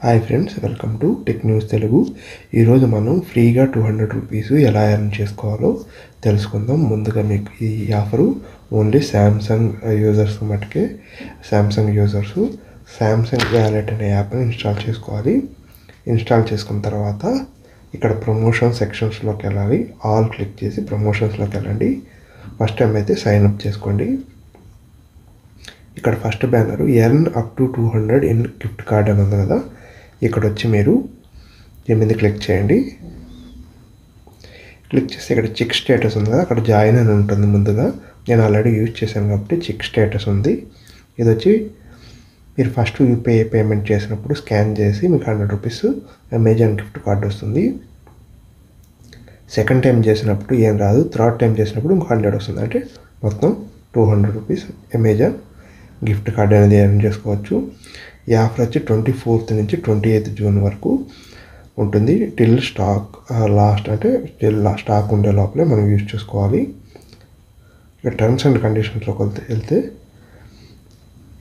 Hi friends, welcome to tech news Telugu. ఈరోజు మనం ఫ్రీగా 200 రూపీస్ ఎలా ఎర్న్ చేసుకోవాలో తెలుసుకుందాం. ముందుగా మీకు ఈ ఆఫరు ఓన్లీ శాంసంగ్ యూజర్స్ మటుకే. శాంసంగ్ యూజర్సు శాంసంగ్ వ్యాలెట్ అనే యాప్ని ఇన్స్టాల్ చేసుకోవాలి. ఇన్స్టాల్ చేసుకున్న తర్వాత ఇక్కడ ప్రమోషన్ సెక్షన్స్లోకి వెళ్ళాలి. ఆల్ క్లిక్ చేసి ప్రమోషన్స్లోకి వెళ్ళండి. ఫస్ట్ టైం అయితే సైన్ అప్ చేసుకోండి. ఇక్కడ first banner earn up to 200 in gift card అని ఉంది కదా, ఇక్కడ వచ్చి మీరు దీని మీద క్లిక్ చేయండి. క్లిక్ చేసి ఇక్కడ చెక్ స్టేటస్ ఉంది కదా, అక్కడ జాయిన్ అని ఉంటుంది. ముందుగా నేను ఆల్రెడీ యూజ్ చేశాను కాబట్టి చెక్ స్టేటస్ ఉంది. ఇది వచ్చి మీరు ఫస్ట్ యూపీఐ పేమెంట్ చేసినప్పుడు స్కాన్ చేసి మీకు 100 రూపీస్ అమెజాన్ గిఫ్ట్ కార్డ్ వస్తుంది. సెకండ్ టైం చేసినప్పుడు ఏం రాదు, థర్డ్ టైం చేసినప్పుడు ఇంకో 100 వస్తుంది. అంటే మొత్తం 200 రూపీస్ అమెజాన్ గిఫ్ట్ కార్డ్ అనేది ఎర్న్ చేసుకోవచ్చు. ఈ ఆఫర్ వచ్చి 24th నుంచి 28th జూన్ వరకు ఉంటుంది. టిల్ స్టాక్ లాస్ట్, అంటే టిల్ స్టాక్ ఉండే లోపలే మనం యూజ్ చేసుకోవాలి. ఇక టర్మ్స్ అండ్ కండిషన్స్లోకి వెళ్తే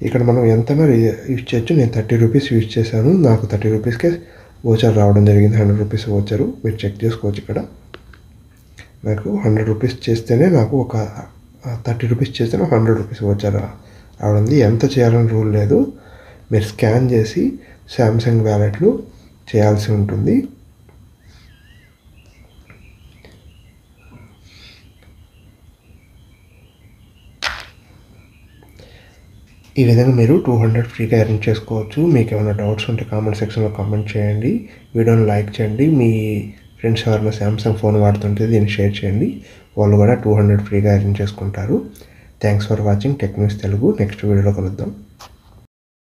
ఇక్కడ మనం ఎంతైనా యూజ్ చేయొచ్చు. నేను 30 రూపీస్ యూజ్ చేశాను, నాకు 30 రూపీస్కే వోచర్ రావడం జరిగింది. 100 రూపీస్ వోచరు మీరు చెక్ చేసుకోవచ్చు. ఇక్కడ నాకు 100 రూపీస్ చేస్తేనే నాకు ఒక 30 రూపీస్ చేస్తేనే 100 రూపీస్ వోచర్ రావడం. ఎంత చేయాలని రూల్ లేదు, మీరు స్కాన్ చేసి శాంసంగ్ వ్యాలెట్లు చేయాల్సి ఉంటుంది. ఈ విధంగా మీరు 200 ఫ్రీగా ఎర్న్ చేసుకోవచ్చు. మీకు ఏమైనా డౌట్స్ ఉంటే కామెంట్ సెక్షన్లో కామెంట్ చేయండి. వీడియోని లైక్ చేయండి. మీ ఫ్రెండ్స్ ఎవరైనా శాంసంగ్ ఫోన్ వాడుతుంటే దీన్ని షేర్ చేయండి. వాళ్ళు కూడా 200 ఫ్రీగా ఎర్న్ చేసుకుంటారు. Thanks for watching tech news Telugu. Next వీడియోలో కలుద్దాం.